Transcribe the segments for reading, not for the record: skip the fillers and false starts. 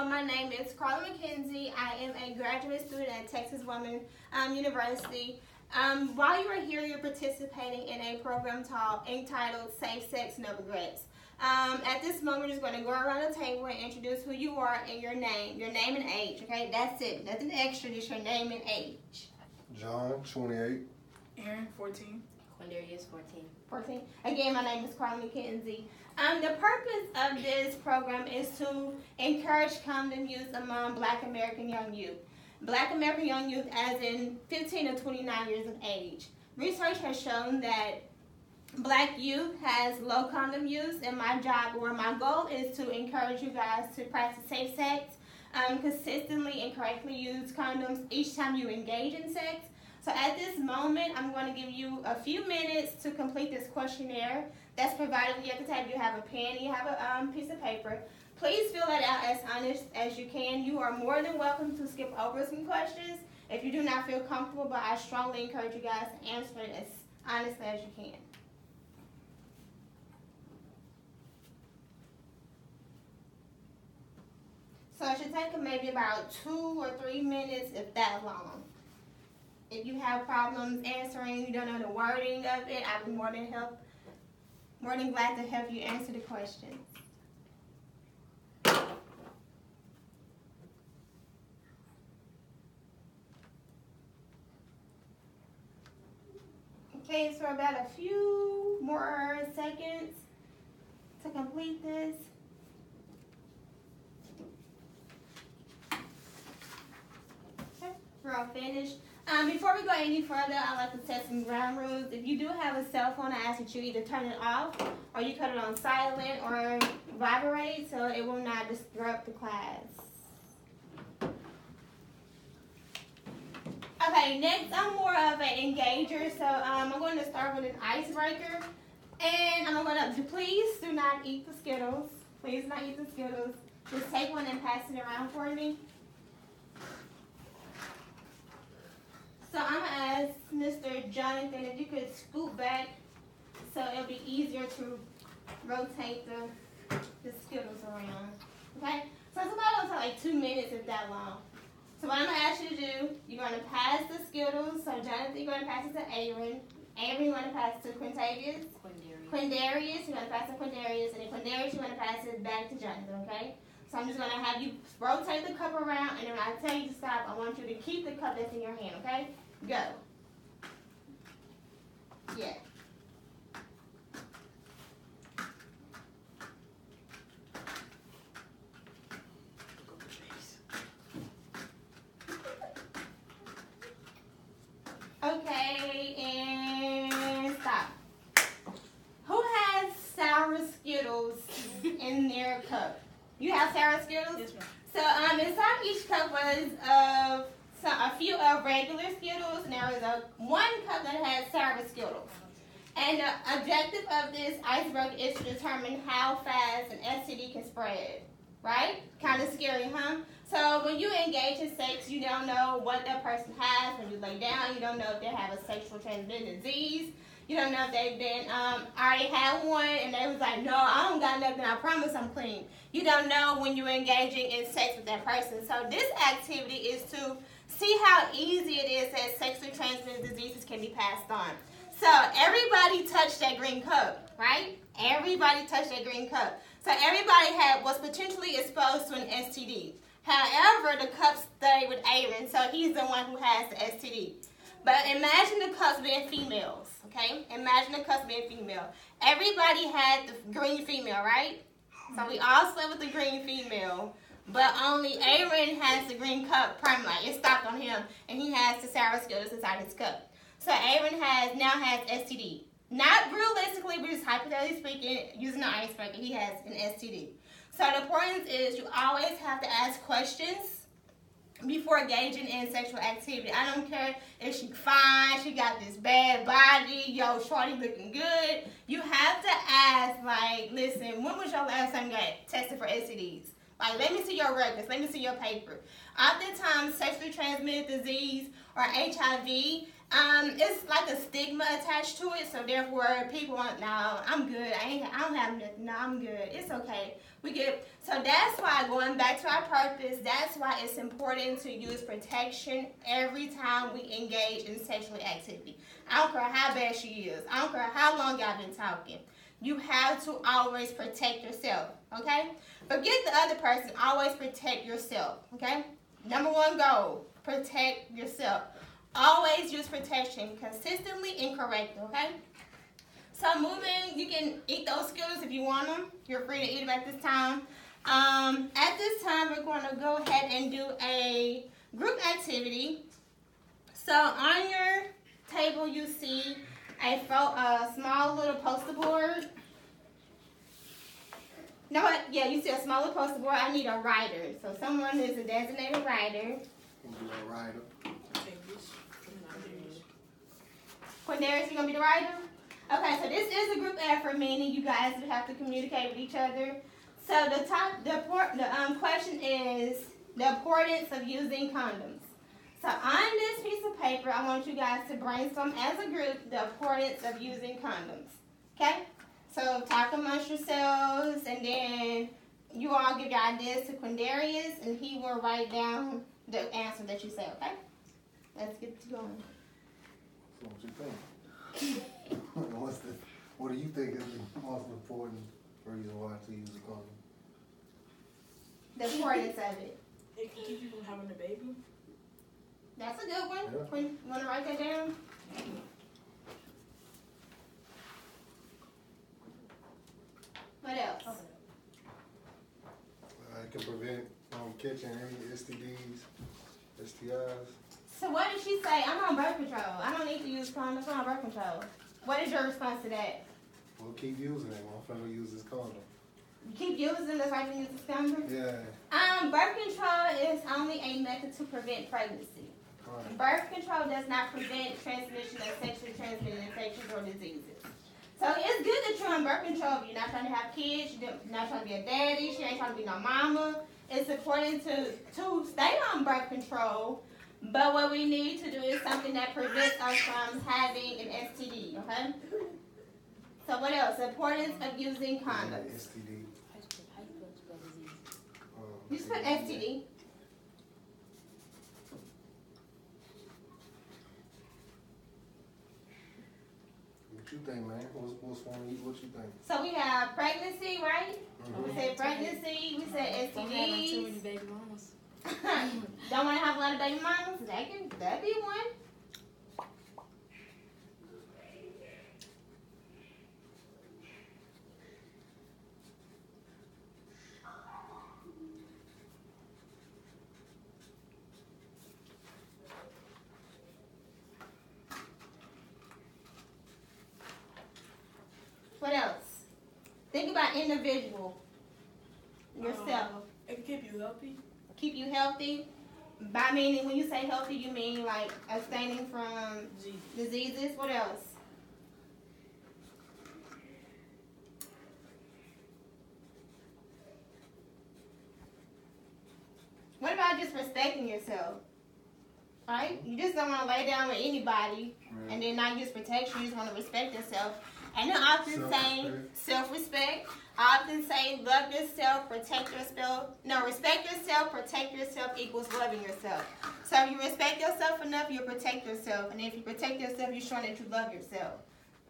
my name is Carla McKenzie. I am a graduate student at Texas Woman University. While you are here, you're participating in a program entitled Safe Sex, No Regrets. At this moment, we're just going to go around the table and introduce who you are and your name and age, okay? That's it. Nothing extra, just your name and age. John, 28. Aaron, 14. Quindarius, 14. 14. Again, my name is Carla McKenzie. The purpose of this program is to encourage condom use among Black American young youth. Black American young youth as in 15 to 29 years of age. Research has shown that Black youth has low condom use, and my goal is to encourage you guys to practice safe sex, consistently and correctly use condoms each time you engage in sex. So at this moment, I'm going to give you a few minutes to complete this questionnaire that's provided with you at the table. You have a pen, you have a piece of paper. Please fill that out as honest as you can. You are more than welcome to skip over some questions if you do not feel comfortable, but I strongly encourage you guys to answer it as honestly as you can. So it should take maybe about 2 or 3 minutes, if that long. If you have problems answering, you don't know the wording of it, I'd be more than glad to help you answer the questions. Okay, so about a few more seconds to complete this. Okay, we're all finished. Before we go any further, I'd like to set some ground rules. If you do have a cell phone, I ask that you either turn it off or you cut it on silent or vibrate so it will not disrupt the class. Okay, next I'm more of an engager, so I'm going to start with an icebreaker. And I'm going to, please do not eat the Skittles. Please do not eat the Skittles. Just take one and pass it around for me. So I'm going to ask Mr. Jonathan if you could scoot back so it'll be easier to rotate the Skittles around. Okay? So it's about like 2 minutes if that long. So what I'm going to ask you to do, you're going to pass the Skittles. So Jonathan, you're going to pass it to Aaron. Aaron, you're going to pass it to Quintavious. Quindarius, you're going to pass it to Quindarius. And then Quindarius, you're going to pass it back to Jonathan, okay? So I'm just going to have you rotate the cup around, and then when I tell you to stop, I want you to keep the cup that's in your hand, okay? Go. Yeah. Okay, and stop. Who has sour Skittles in their cup? You have sour Skittles? Yes, ma'am. So inside each cup was a few regular Skittles, and there was one cup that had sour Skittles. And the objective of this icebreaker is to determine how fast an STD can spread, right? Kind of scary, huh? So when you engage in sex, you don't know what that person has. When you lay down, you don't know if they have a sexual transmitted disease. You don't know if they've been already had one and they was like, no, I don't got nothing, I promise I'm clean. You don't know when you're engaging in sex with that person. So this activity is to see how easy it is that sexually transmitted diseases can be passed on. So everybody touched that green cup, right? Everybody touched that green cup. So everybody was potentially exposed to an STD. However, the cup stayed with Aaron, so he's the one who has the STD. But imagine the cups being females, okay? Imagine the cups being female. Everybody had the green female, right? So we all slept with the green female, but only Aaron has the green cup primary. It stopped on him, and he has the sour Skittles inside his cup. So Aaron now has STD. Not realistically, but just hypothetically speaking, using the icebreaker, he has an STD. So the importance is you always have to ask questions before engaging in sexual activity. I don't care if she's fine, she got this bad body, yo, shorty looking good. You have to ask, like, listen, when was your last time you got tested for STDs? Like, let me see your records, let me see your paper. Oftentimes, sexually transmitted disease or HIV It's like a stigma attached to it, so therefore people want, no, I'm good. I don't have nothing. No, I'm good. It's okay. We good. So that's why, going back to our purpose, that's why it's important to use protection every time we engage in sexual activity. I don't care how bad she is. I don't care how long y'all been talking. You have to always protect yourself, okay? Forget the other person. Always protect yourself, okay? Number one goal, protect yourself. Always use protection consistently and correctly, okay? So moving, you can eat those Skittles if you want them. You're free to eat them at this time. At this time, we're going to go ahead and do a group activity. So on your table, you see a small little poster board. No, yeah, you see a small little poster board. I need a writer. So someone is a designated writer. A writer. Quindarius, you gonna be the writer? Okay, so this is a group effort, meaning you guys would have to communicate with each other. So the question is the importance of using condoms. So on this piece of paper, I want you guys to brainstorm as a group the importance of using condoms. Okay? So talk amongst yourselves, and then you all give your ideas to Quindarius, and he will write down the answer that you say. Okay? Let's get going. So what you think? What do you think is the most important reason why to use a condom? The importance of it. It can keep you from having a baby. That's a good one. Yeah. You want to write that down? What else? It can prevent catching any STDs, STIs. So what did she say? I'm on birth control. I don't need to use condoms. I'm on birth control. What is your response to that? We'll keep using it. My friend will use this condom. You keep using this right when you use this condom? Yeah. Birth control is only a method to prevent pregnancy. Right. Birth control does not prevent transmission of sexually transmitted infections or diseases. So it's good that you're on birth control, but you're not trying to have kids, you're not trying to be a daddy, she ain't trying to be no mama. It's important to stay on birth control, but what we need to do is something that prevents us from having an STD, okay? So what else? The importance of using condoms. STD. You just put STD. What you think, man? What's one of you? What you think? So we have pregnancy, right? We said pregnancy, we said Don't have too many STDs. baby mamas. Don't want to have a lot of baby mamas? That'd be one. What else? Think about individual. Yourself. It can keep you healthy. Keep you healthy. By meaning, when you say healthy, you mean like abstaining from diseases. What else? What about just respecting yourself? Right? You just don't want to lay down with anybody and then not use protection. You just want to respect yourself. And I often say self-respect. I often say love yourself, protect yourself. No, respect yourself, protect yourself equals loving yourself. So if you respect yourself enough, you protect yourself. And if you protect yourself, you're showing that you love yourself.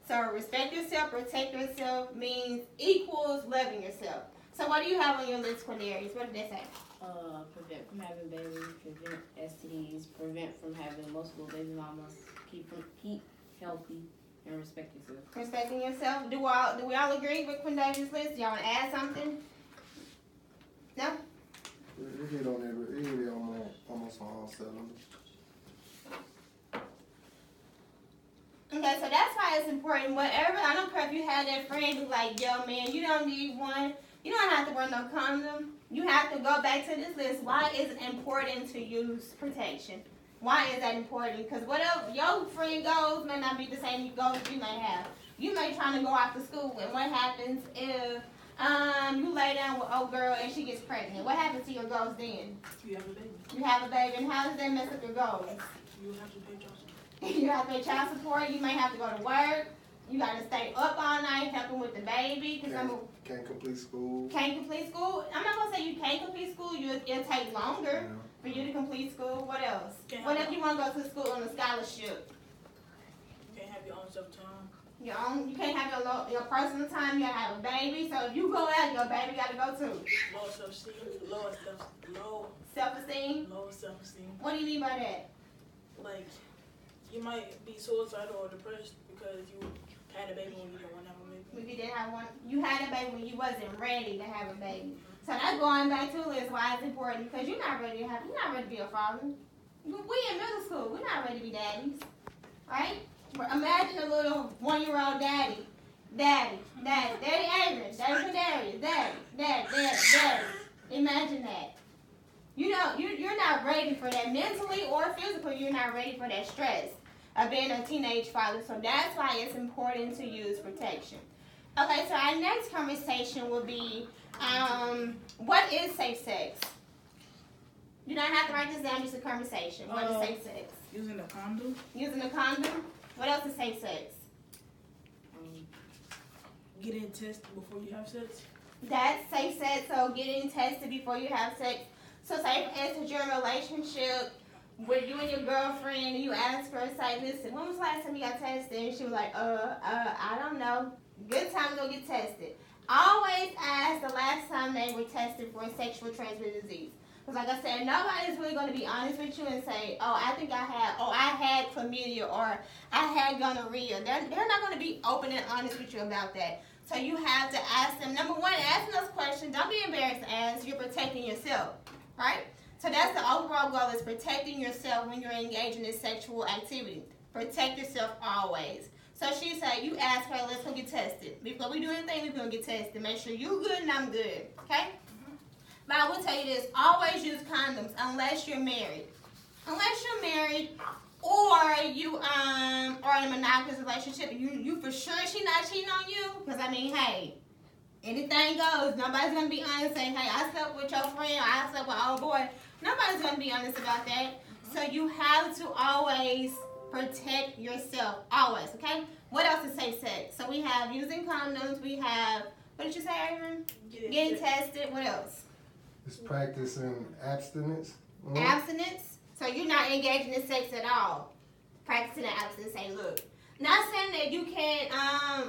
So respect yourself, protect yourself means equals loving yourself. So what do you have on your list, Quindarius? What did they say? Prevent from having babies, prevent STDs, prevent from having multiple baby mamas, keep healthy, and respect yourself. Respecting yourself. Do we all agree with Quindarius' list? Y'all want to add something? No? We hit on every, it hit almost on all 7. Okay, so that's why it's important. Whatever, I don't care if you have that friend who's like, yo, man, you don't need one. You don't have to wear no condom. You have to go back to this list. Why is it important to use protection? Why is that important? Because whatever your friend goes may not be the same goals you may have. You may try to go after school, and what happens if you lay down with old girl and she gets pregnant? What happens to your goals then? You have a baby. You have a baby, and how does that mess up your goals? You have to pay child support. You have to pay child support. You may have to go to work. You got to stay up all night helping with the baby. Can't complete school. Can't complete school. I'm not gonna say you can't complete school. It'll take longer for you to complete school. What else? What if you want to go to school on a scholarship? You can't have your own self-time. You can't have your personal time. You gotta have a baby. So if you go out, your baby gotta go too. Low self-esteem. Low Self-esteem. Low self-esteem. What do you mean by that? Like, you might be suicidal or depressed because you had a baby when you didn't want to have a baby. If you didn't have one, you had a baby when you wasn't ready to have a baby. So that's going back to is why it's important because you're not ready to be a father. We in middle school. We're not ready to be daddies, right? Imagine a little 1-year-old daddy, Daddy Avery, Daddy Kadarius, Daddy. Imagine that. You know, you're not ready for that mentally or physically. You're not ready for that stress of being a teenage father. So that's why it's important to use protection. Okay, so our next conversation will be, what is safe sex? You don't have to write this down, just a conversation. What is safe sex? Using a condom. Using a condom? What else is safe sex? Getting tested before you have sex. That's safe sex, so getting tested before you have sex. So say for instance you're in a relationship with you and your girlfriend and you ask her, say, listen, when was the last time you got tested? And she was like, I don't know. Good time to go get tested. Always ask the last time they were tested for a sexual transmitted disease. Because like I said, nobody's really going to be honest with you and say, I had chlamydia or I had gonorrhea. They're not going to be open and honest with you about that. So you have to ask them, number one, ask those questions. Don't be embarrassed to ask. You're protecting yourself, right? So that's the overall goal, is protecting yourself when you're engaging in sexual activity. Protect yourself always. So she said, you ask her, let's go get tested. Before we do anything, we're going to get tested. Make sure you're good and I'm good, okay? But I will tell you this, always use condoms unless you're married. Unless you're married or you are in a monogamous relationship, you for sure she not cheating on you. Because I mean, hey, anything goes. Nobody's gonna be honest saying, hey, I slept with your friend or I slept with old boy. Nobody's gonna be honest about that. So you have to always protect yourself. Always, okay? What else is safe sex? So we have using condoms, we have, what did you say, Aaron? Getting tested, what else? It's practicing abstinence. Abstinence. So you're not engaging in sex at all. Practicing abstinence. Say, look, not saying that you can't,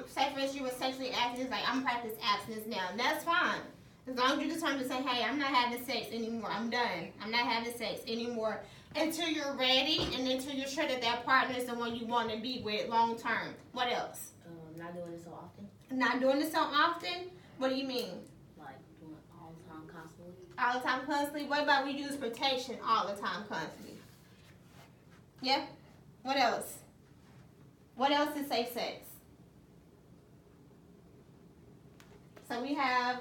say for instance you were sexually active, like I'm practicing abstinence now. That's fine. As long as you're determined to say, hey, I'm not having sex anymore. I'm done. I'm not having sex anymore until you're ready and until you're sure that that partner is the one you want to be with long term. What else? Not doing it so often. Not doing it so often? What do you mean? Like doing it all the time, constantly. All the time, constantly? What about we use protection all the time, constantly? Yeah? What else? What else is safe sex? So we have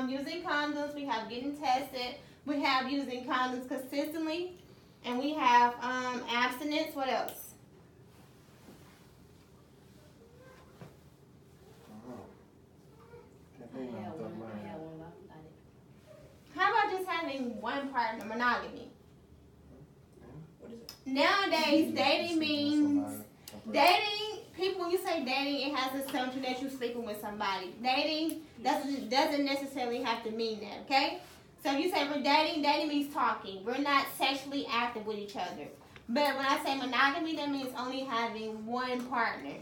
using condoms, we have getting tested, we have using condoms consistently, and we have abstinence. What else? How about just having one partner, monogamy? What is it? Nowadays, dating means, people, when you say dating, it has the assumption that you're sleeping with somebody. Dating doesn't necessarily have to mean that, okay? So if you say we're dating, dating means talking. We're not sexually active with each other. But when I say monogamy, that means only having one partner.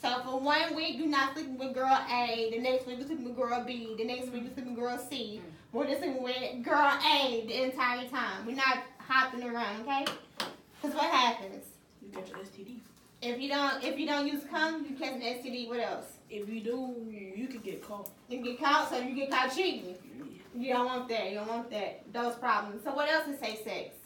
So for 1 week, you're not sleeping with girl A. The next week, you're sleeping with girl B. The next week, you're sleeping with girl C. We're just sleeping with girl A the entire time. We're not hopping around, okay? Because what happens? You catch an STD. If you don't use condom, you catch an STD. What else? If you do, you could get caught. You get caught, so you get caught cheating. You don't want that. You don't want that. Those problems. So what else is safe sex?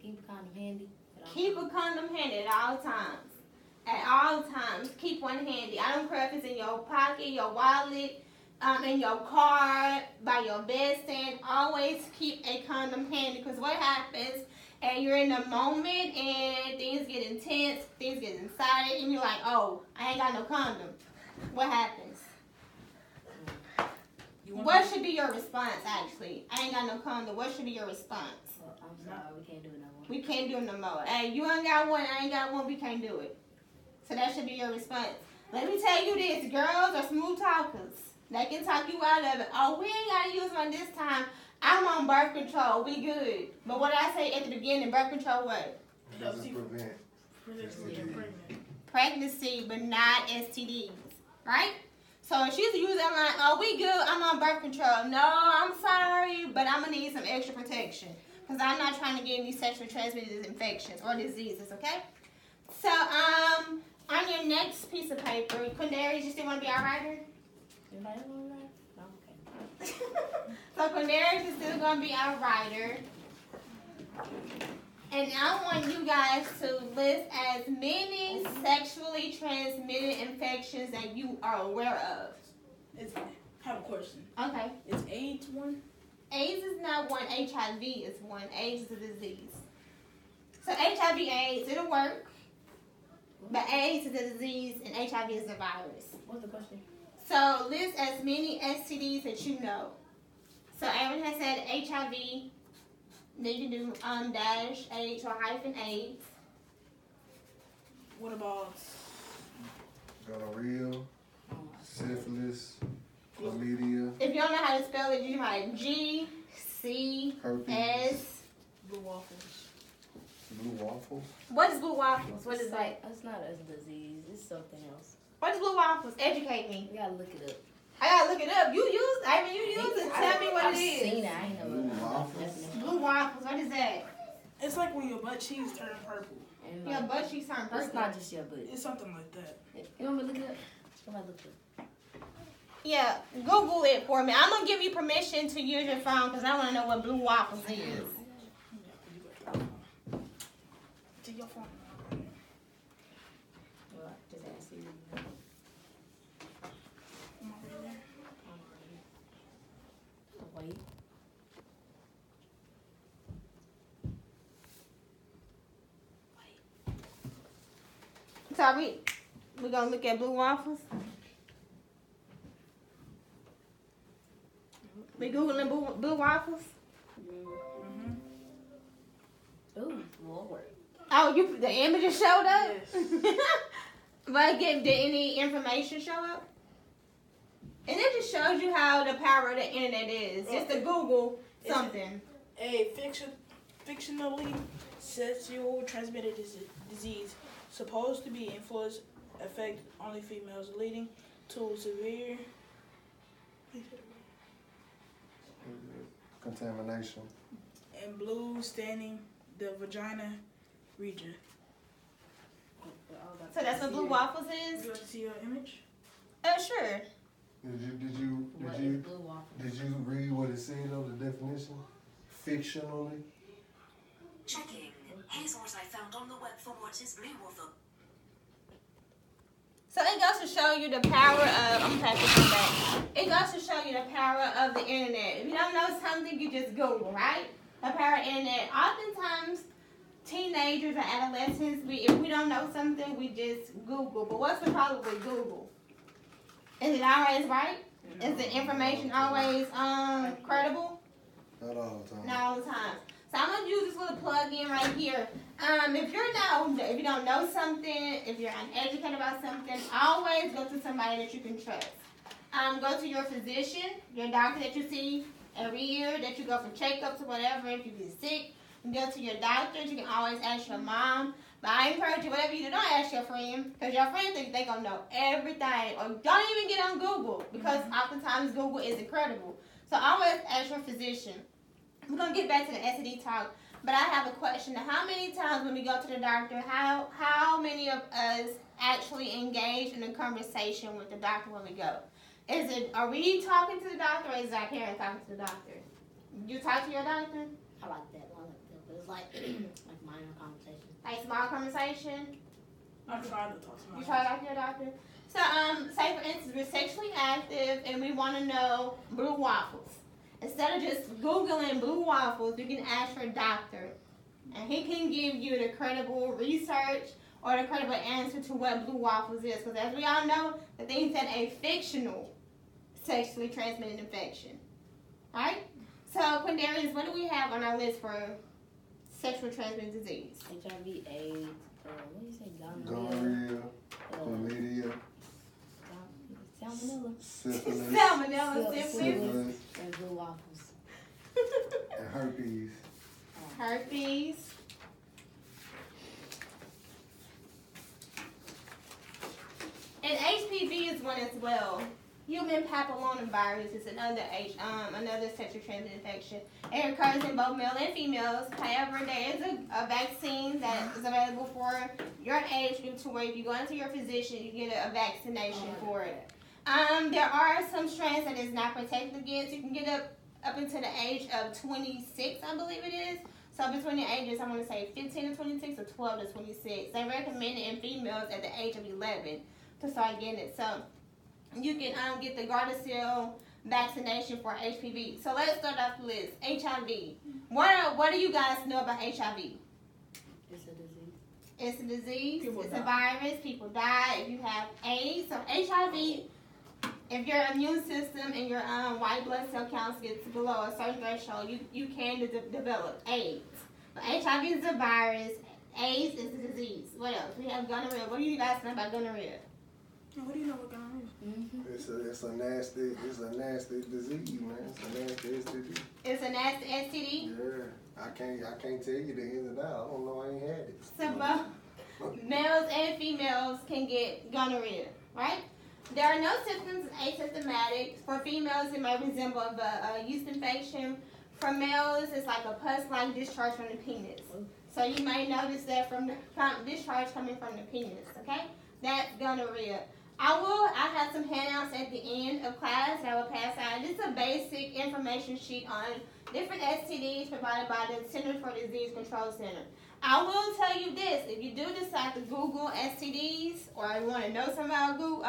Keep a condom handy. Keep a condom handy at all times. At all times, keep one handy. I don't care if it's in your pocket, your wallet, in your car, by your bedstand. Always keep a condom handy, because what happens, and you're in a moment and things get intense, things get excited, and you're like, oh, I ain't got no condom. what happens? You want What should be your response, actually? I ain't got no condom. What should be your response? Well, I'm sorry, we can't do it no more. We can't do it no more. Hey, you ain't got one, I ain't got one, we can't do it. So that should be your response. Let me tell you this, girls are smooth talkers. They can talk you out of it. Oh, we ain't got to use one this time. I'm on birth control, we good. But what I say at the beginning, birth control what? It doesn't prevent. pregnancy and pregnant? Pregnancy, but not STDs, right? So if she's using, I'm like, oh, we good, I'm on birth control. No, I'm sorry, but I'm going to need some extra protection. Because I'm not trying to get any sexually transmitted infections or diseases, okay? So, on your next piece of paper, Quindarius, you still want to be our writer? Anybody else want to write? No, okay. So Quindarius is still going to be our writer. And I want you guys to list as many sexually transmitted infections that you are aware of. I have a question. Okay. Is AIDS one? AIDS is not one, HIV is one. AIDS is a disease. So HIV/AIDS, it'll work. But AIDS is a disease and HIV is a virus. What's the question? So list as many STDs that you know. So Aaron has said HIV. Then you can do dash H or hyphen AIDS. What about Gonorrhea, syphilis, chlamydia, If you don't know how to spell it, you write G C herpes, S. blue waffles? blue waffles. What is blue waffles? What is It's that? like, it's not a disease. It's something else. What is blue waffles? Educate me. You gotta look it up. I gotta look it up. You use it. Tell me what I've it is. seen it. I ain't know Blue what waffles? definition. Blue waffles. What is that? It's like when your butt cheeks turn purple. And Your butt cheeks aren't It's purple. not just your butt. It's something like that. You want me to look it up? Somebody look it up. Yeah, Google it for me. I'm gonna give you permission to use your phone because I want to know what blue waffles is. Take your phone. Well, just ask you. Come on, right there. Wait. So we gonna look at blue waffles. We googling blue waffles. Mm-hmm. Ooh, Lord. Oh, the images showed up. Yes. But did any information show up? And it just shows you how the power of the internet is. Just to Google something. A fictionally sexual transmitted disease supposed to be influence affect only females, leading to severe Contamination. and blue staining the vagina region. So that's what blue waffles is? Would you like to see your image? Sure. What is blue waffle? Did you read what it said on the definition? Fictionally? Checking. Here's what I found on the web for what is blue waffle. So it goes to show you the power of, I'm gonna pass this back. It goes to show you the power of the internet. If you don't know something, you just Google, right? The power of the internet. Oftentimes, teenagers or adolescents, if we don't know something, we just Google. But what's the problem with Google? Is it always right? Is the information always credible? Not all the time. Not all the time. So I'm gonna use this little plug-in right here. If you don't know something, if you're uneducated about something, always go to somebody that you can trust. Go to your physician, your doctor that you see every year, that you go for checkups or whatever. If you get sick, you go to your doctors. You can always ask your mom. But I encourage you, whatever you do, don't ask your friend, because your friend thinks they're gonna know everything. Or don't even get on Google, because oftentimes Google is incredible. So always ask your physician. We're gonna get back to the STD talk, but I have a question. How many times when we go to the doctor, how many of us actually engage in a conversation with the doctor when we go? Are we talking to the doctor, or is our parents talking to the doctor? You talk to your doctor? I like that. I like that. But it's like like minor conversation. Like small conversation? I'm trying to talk to my You try to talk to your doctor? So, say for instance, we're sexually active and we want to know blue waffles. Instead of just Googling blue waffles, you can ask your doctor. And he can give you the credible research or the credible answer to what blue waffles is. Because as we all know, the thing said a fictional sexually transmitted infection. Alright? So, Quindarius, what do we have on our list for sexually transmitted disease? HIV, AIDS, what do you say, Gonorrhea, chlamydia, salmonella, syphilis, Salmonella, syphilis, syphilis, and blue waffles. and herpes. herpes. And HPV is one as well. Human papillomavirus is another sexually transmitted infection. It occurs in both male and females. However, there is a vaccine that is available for your age group to where if you go into your physician, you get a vaccination for it. There are some strains that is not protected against. You can get up until the age of 26, I believe it is. So between the ages, I want to say 15 to 26 or 12 to 26. They recommend it in females at the age of 11 to start getting it. So you can get the Gardasil vaccination for HPV. So let's start off the list. HIV. What do you guys know about HIV? It's a disease. It's a disease. People It's die. a virus. People die if you have AIDS. So HIV, if your immune system and your white blood cell counts gets below a certain threshold, you can develop AIDS. But HIV is a virus. AIDS is a disease. What else? We have gonorrhea. What do you guys know about gonorrhea? What do you know what gonorrhea is? It's a nasty disease, man. It's a nasty STD. It's a nasty STD. Yeah, I can't tell you the ins and outs. I don't know. I ain't had it. So males and females can get gonorrhea, right? There are no symptoms, asymptomatic. For females, it may resemble a yeast infection. For males, it's like a pus-like discharge from the penis. So you may notice that from the discharge coming from the penis, okay? That's gonorrhea. I have some handouts at the end of class that I will pass out. This is a basic information sheet on different STDs provided by the Center for Disease Control Center. I will tell you this, if you do decide to Google STDs or you want to know something about Google,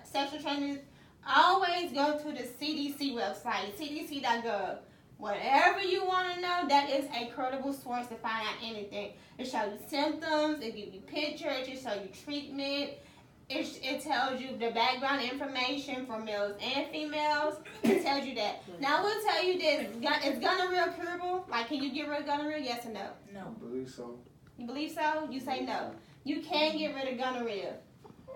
sexual transmitted, always go to the CDC website, cdc.gov. Whatever you want to know, that is a credible source to find out anything. It shows you symptoms, it gives you pictures, it shows you treatment, it tells you the background information for males and females. It tells you that. Now, I will tell you this, is gonorrhea curable? Like, can you get rid of gonorrhea, yes or no? No. I believe so. You believe so? You say no. You can get rid of gonorrhea.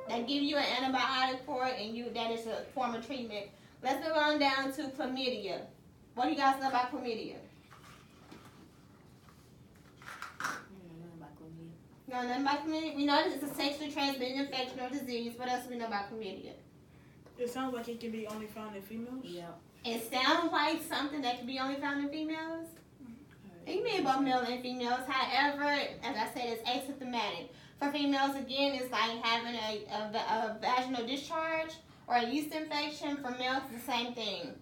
They give you an antibiotic for it, and that is a form of treatment. Let's move on down to chlamydia. What do you guys know about chlamydia? No, nothing about chlamydia. We know that it's a sexually transmitted infection or disease. What else do we know about chlamydia? It sounds like it can be only found in females. Yeah. It sounds like something that can be only found in females. It can be in both male and females. However, as I said, it's asymptomatic. For females, again, it's like having a vaginal discharge or a yeast infection. For males, it's the same thing.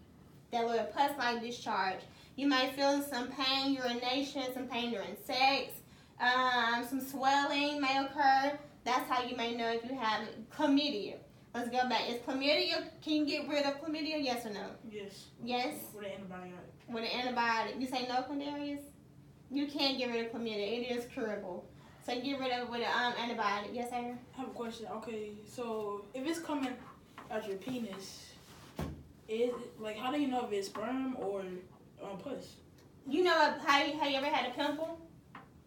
That with a pus-like discharge. You might feel some pain, urination, some pain during sex. Some swelling may occur. That's how you may know if you have chlamydia. Let's go back. Is chlamydia, can you get rid of chlamydia? Yes or no? Yes. Yes? With an antibiotic. With an antibiotic. You say no, Quindarius? You can get rid of chlamydia. It is curable. So you get rid of it with an antibiotic. Yes, sir? I have a question. Okay, so if it's coming out your penis, how do you know if it's sperm or pus? You know how you ever had a pimple?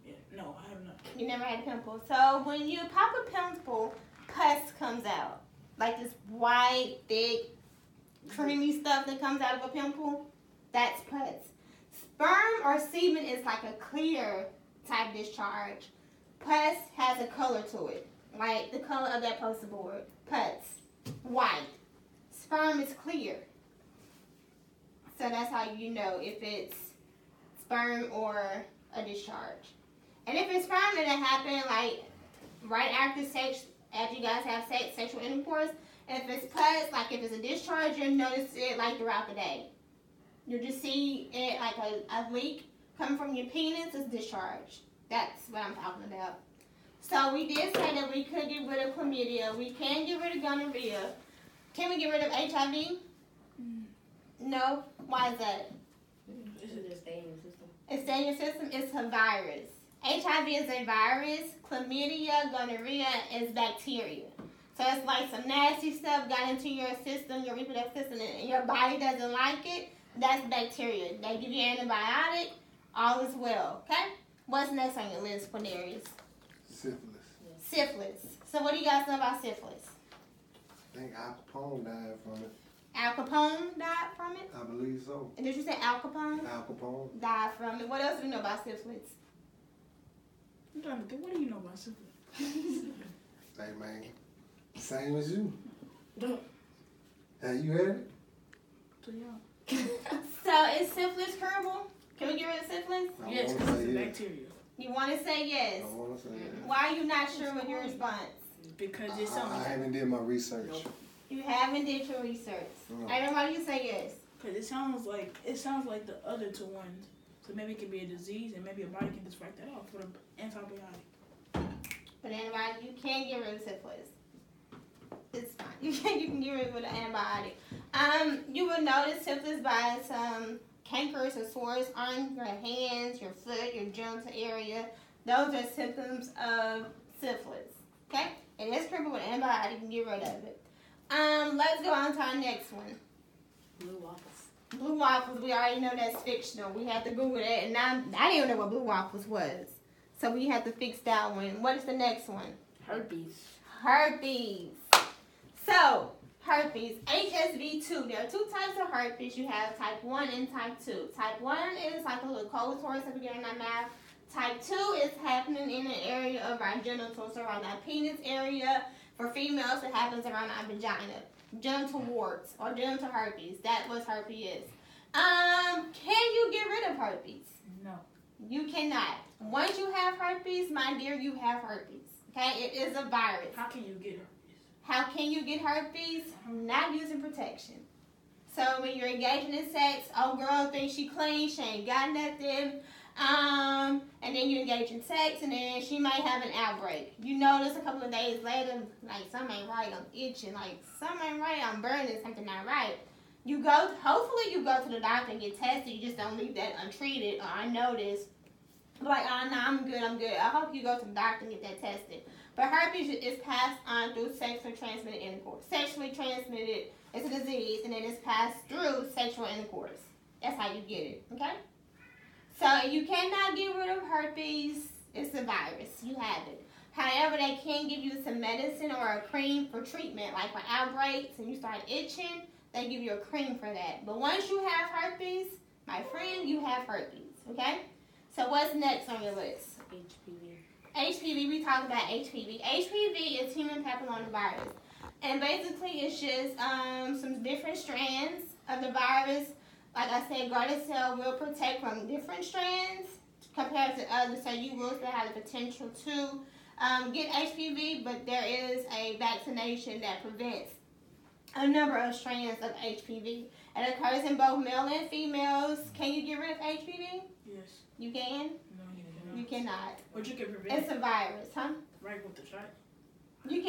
Yeah, no, I have not. You never had a pimple. So when you pop a pimple, pus comes out. Like this white, thick, creamy stuff that comes out of a pimple. That's pus. Sperm or semen is like a clear type discharge. Pus has a color to it. Like the color of that poster board. Pus. White. Sperm is clear. So that's how you know if it's sperm or a discharge. And if it's sperm, it'll happen like right after sex, after you guys have sex, sexual intercourse. And if it's pus, like if it's a discharge, you'll notice it like throughout the day. You'll just see it like a leak coming from your penis is discharge. That's what I'm talking about. So we did say that we could get rid of chlamydia. We can get rid of gonorrhea. Can we get rid of HIV? No. Why is that? It should just stay in your system. It stays in your system. It's a virus. HIV is a virus. Chlamydia, gonorrhea is bacteria. So it's like some nasty stuff got into your system, your reproductive system, and your body doesn't like it. That's bacteria. They give you an antibiotic, all is well, okay? What's next on your list, Cornelius? Syphilis. Syphilis. So what do you guys know about syphilis? I think Al Capone died from it. Al Capone died from it? I believe so. And did you say Al Capone? Al Capone. Died from it. What else do we know about syphilis? I'm trying to think. What do you know about syphilis? Hey man, same as you. Don't. Have you had it? So yeah. So is syphilis curable? Can we get rid of syphilis? I Yes, wanna because say it's a yes. bacteria. You want to say yes. I want to say yes. Why are you not sure with your response? Because it's I something. haven't did my research. Nope. You haven't did your research. No. Everybody you say yes. Because it sounds like the other two ones. So maybe it could be a disease, and maybe your body can just fight that off with an antibiotic. But antibiotic, you can get rid of syphilis. It's fine. You can get rid of it with an antibiotic. You will notice syphilis by some cankers or sores on your hands, your foot, your genital area. Those are symptoms of syphilis. Okay? It is curable with antibiotic. You can get rid of it. Let's go on to our next one. Blue waffles. Blue waffles, we already know that's fictional. We had to Google that, and I didn't even know what blue waffles was. So we had to fix that one. What is the next one? Herpes. Herpes. So, herpes, HSV2. There are two types of herpes. You have type 1 and type 2. Type 1 is like a little cold sores that we get in our mouth. Type 2 is happening in an area of our genitals, around our penis area. For females, it happens around our vagina. Genital warts or genital herpes. That's what herpes is. Can you get rid of herpes? No. You cannot. Once you have herpes, my dear, you have herpes. Okay? It is a virus. How can you get herpes? How can you get herpes? Not using protection. So when you're engaging in sex, oh girl thinks she clean, she ain't got nothing. And then you engage in sex, and then she might have an outbreak. You notice a couple of days later, like something ain't right, I'm itching, like something ain't right, I'm burning, something not right. Hopefully you go to the doctor and get tested. You just don't leave that untreated or unnoticed. Like, oh no, I'm good. I hope you go to the doctor and get that tested. But herpes is passed on through sexually transmitted intercourse. Sexually transmitted is a disease, and then it's passed through sexual intercourse. That's how you get it, okay? So you cannot get rid of herpes. It's a virus. You have it. However, they can give you some medicine or a cream for treatment. Like for outbreaks and you start itching, they give you a cream for that. But once you have herpes, my friend, you have herpes, okay? So what's next on your list? HPV. HPV, we talked about HPV. HPV is human papillomavirus. And basically it's just some different strands of the virus. Like I said, Gardasil will protect from different strands compared to others. So you will still have the potential to get HPV, but there is a vaccination that prevents a number of strands of HPV. It occurs in both male and females. Can you get rid of HPV? Yes. You can? No, You cannot. But you can prevent It's a virus, huh? right with the shot. You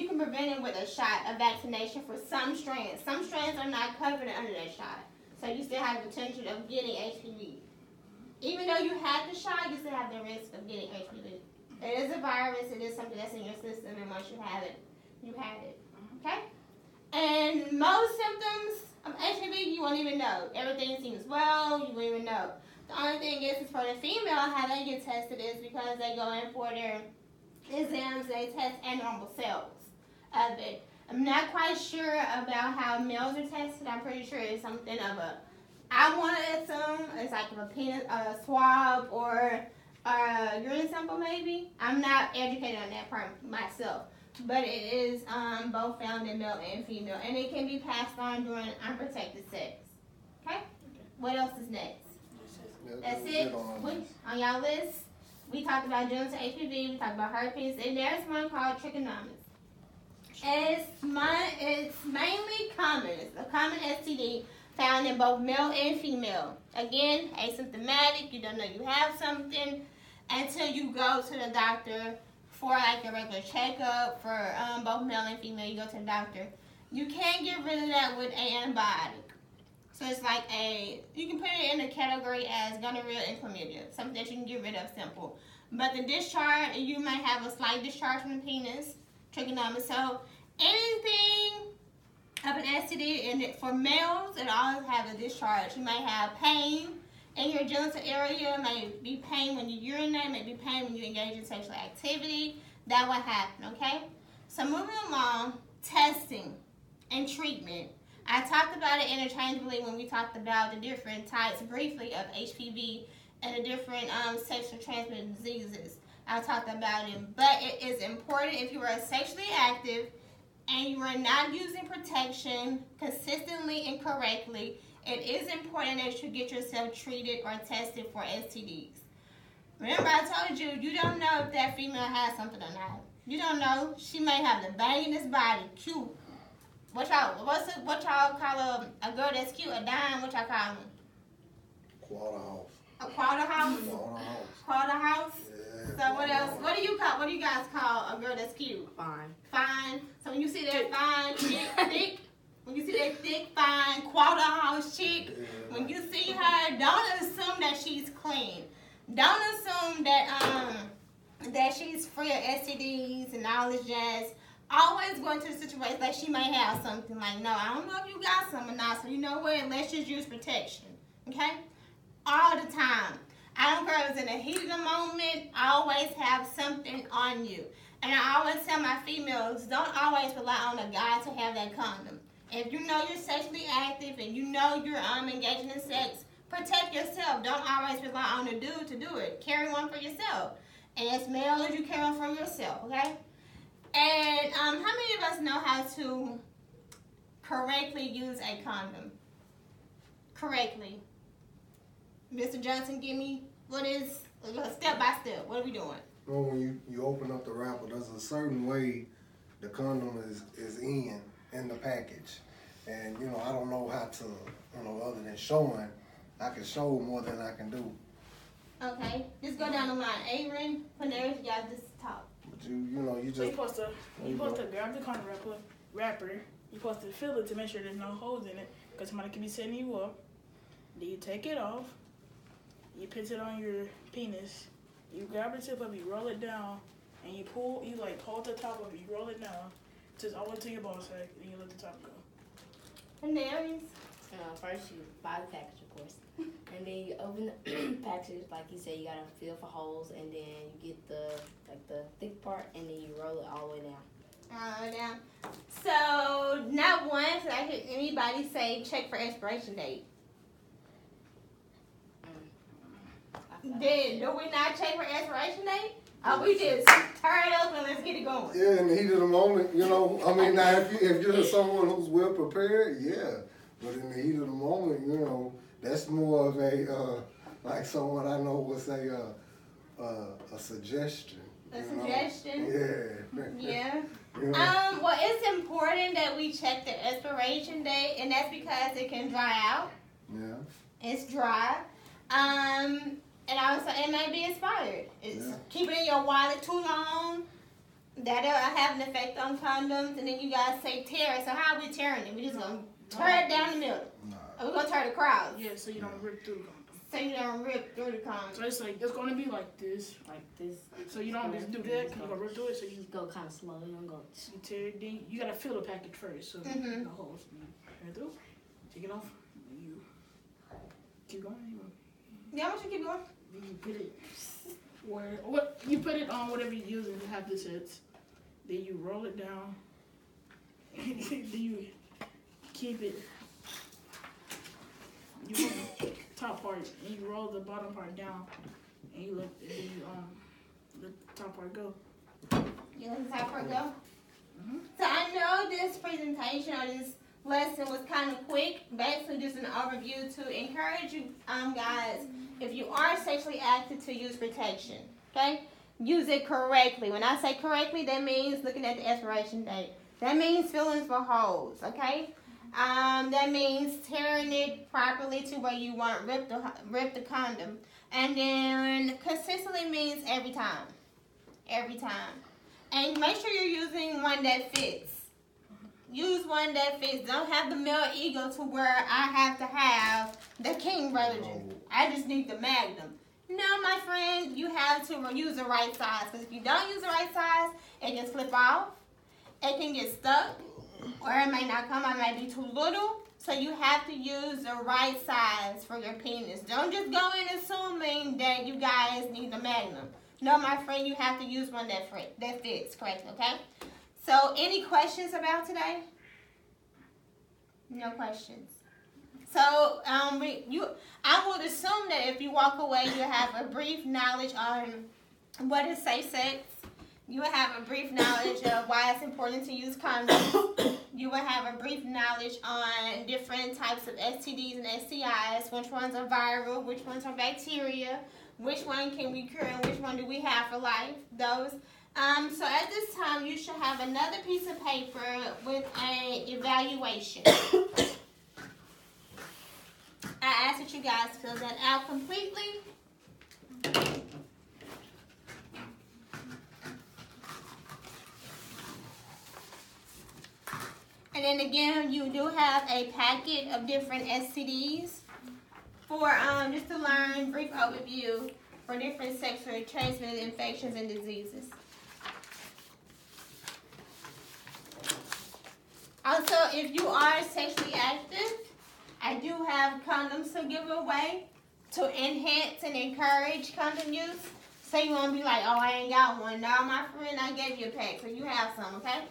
can prevent it with a shot, a vaccination for some strands. Some strands are not covered under that shot. So you still have the potential of getting HPV. Even though you had the shot, you still have the risk of getting HPV. It is a virus. It is something that's in your system, and once you have it, you have it. Okay? And most symptoms of HPV, you won't even know. Everything seems well, you won't even know. The only thing is for the female, how they get tested is because they go in for their exams, they test abnormal cells of it. I'm not quite sure about how males are tested. I'm pretty sure it's something of I want to assume it's like a swab or a urine sample maybe. I'm not educated on that part myself. But it is both found in male and female. And it can be passed on during unprotected sex. Okay? What else is next? That's it. On y'all list, we talked about genital HPV, we talked about herpes, and there's one called trichomonas. It's mainly common. It's a common STD found in both male and female. Again, asymptomatic. You don't know you have something until you go to the doctor for like a regular checkup. For both male and female, you go to the doctor. You can't get rid of that with an antibiotic. So it's like you can put it in a category as gonorrhea and chlamydia, something that you can get rid of simple. But the discharge, you may have a slight discharge from the penis, trichinosis. So anything of an STD, and for males, it always have a discharge. You may have pain in your genital area, may be pain when you urinate, may be pain when you engage in sexual activity. That will happen, okay? So moving along, testing and treatment. I talked about it interchangeably when we talked about the different types briefly of HPV and the different sexually transmitted diseases. I talked about it, but it is important if you are sexually active and you are not using protection consistently and correctly, it is important that you get yourself treated or tested for STDs. Remember, I told you, you don't know if that female has something or not. You don't know. She may have the bangingest body, cute. What y'all call a girl that's cute, a dime? What y'all call them? Quarter house. A quarter house? Quarter house. Quarter house? Yeah. So what else? What do you guys call a girl that's cute? Fine. Fine. So when you see that fine, thick, when you see that thick, fine, quarter house chick, when you see her, don't assume that she's clean. Don't assume that she's free of STDs and all this jazz. Always go into the situation like she may have something. Like, no, I don't know if you got something or not. So you know what? Let's just use protection. Okay? All the time. I don't care if it's in the heat of the moment. Always have something on you. And I always tell my females, don't always rely on a guy to have that condom. If you know you're sexually active and you know you're engaging in sex, protect yourself. Don't always rely on a dude to do it. Carry one for yourself. And as male as you carry one for yourself, okay? And how many of us know how to correctly use a condom? Correctly. Mr. Johnson, give me, what is, step by step, what are we doing? Well, when you open up the wrapper, there's a certain way the condom is in the package. And, I don't know how to, other than showing, I can show more than I can do. Okay, just go down the line. Aaron, Paneris, y'all just talk. But you just... So you supposed to grab the condom wrapper. You're supposed to feel it to make sure there's no holes in it, because somebody could be setting you up. Then you take it off. You put it on your penis. You grab the tip of it, you roll it down, and you pull. You hold the top of it. You roll it down, just all the way to your ball sack, and you let the top go. Paneris. First you buy the package, of course, and then you open the package. Like you said, you gotta feel for holes, and then you get the thick part, and then you roll it all the way down. All the way down. So not once did I hear anybody say check for expiration date. Then do we not check for expiration date? We just turn it up and let's get it going. Yeah, in the heat of the moment, now if you're someone who's well prepared, yeah. But in the heat of the moment, that's more of a, like someone I know would say, a suggestion. A suggestion? Yeah. Yeah. Well, it's important that we check the expiration date, and that's because it can dry out. Yeah. It's dry. And also, it may be expired. Keep it in your wallet too long. That'll have an effect on condoms. And then you guys say tear it. So how are we tearing it? We just going to tear it down the middle. Nah. Or we're going to tear the cross. Yeah, so you don't rip through the condom. So you don't rip through the condom. So it's going to be like this. Like this. So you don't just do that, because you're going to rip through it. So you Go kind of slow. You don't go. You tear it, then you got to fill the package first. So the holes. You tear through, take it off, and you keep going. Yeah, I want you to keep going. You put it you put it on whatever you're using to have the sets. Then you roll it down. Then you keep it. You roll the top part and you roll the bottom part down, and you let the top part go. You let the top part go. So I know this presentation or this lesson was kind of quick, basically just an overview to encourage you guys, if you are sexually active, to use protection, okay? Use it correctly. When I say correctly, that means looking at the expiration date. That means feeling for holes, okay? That means tearing it properly to where you want rip the condom. And then consistently means every time. Every time. And make sure you're using one that fits. Use one that fits. Don't have the male ego to where I have to have the king version. I just need the magnum. No, my friend, you have to use the right size. Because if you don't use the right size, it can slip off. It can get stuck. Or it may not come out, it might be too little. So you have to use the right size for your penis. Don't just go in assuming that you guys need a Magnum. No, my friend, you have to use one that fits correctly, okay? So, any questions about today? No questions. So, I would assume that if you walk away, you have a brief knowledge on what is safe sex. You will have a brief knowledge of why it's important to use condoms. You will have a brief knowledge on different types of STDs and STIs, which ones are viral, which ones are bacteria, which one can we cure, and which one do we have for life, those. So at this time, you should have another piece of paper with an evaluation. I ask that you guys fill that out completely. And then again, you do have a packet of different STDs for just to learn brief overview for different sexually transmitted infections and diseases. Also, if you are sexually active, I do have condoms to give away to enhance and encourage condom use. So you won't be like, oh, I ain't got one. No, my friend, I gave you a pack, so you have some, okay?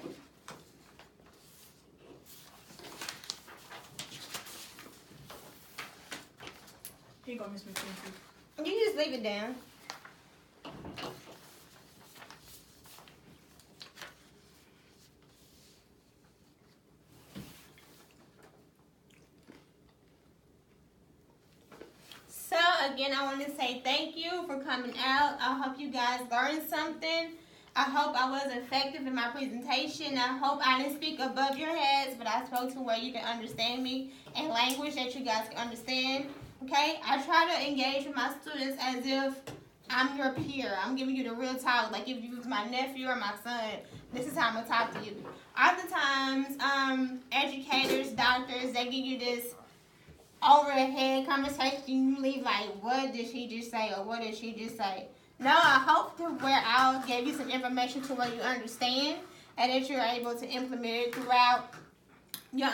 Here you go, Miss McKenzie. You can just leave it down. So again, I want to say thank you for coming out. I hope you guys learned something. I hope I was effective in my presentation. I hope I didn't speak above your heads, but I spoke to where you can understand me in language that you guys can understand. Okay? I try to engage with my students as if I'm your peer. I'm giving you the real talk. Like if you was my nephew or my son, this is how I'm going to talk to you. Oftentimes, educators, doctors, they give you this overhead conversation. You leave like, what did she just say or what did she just say? No, I hope to where I'll give you some information to where you understand and that you're able to implement it throughout your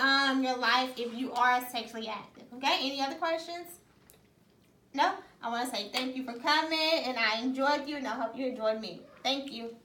life if you are sexually active. Okay, any other questions? No? I want to say thank you for coming, and I enjoyed you, and I hope you enjoyed me. Thank you.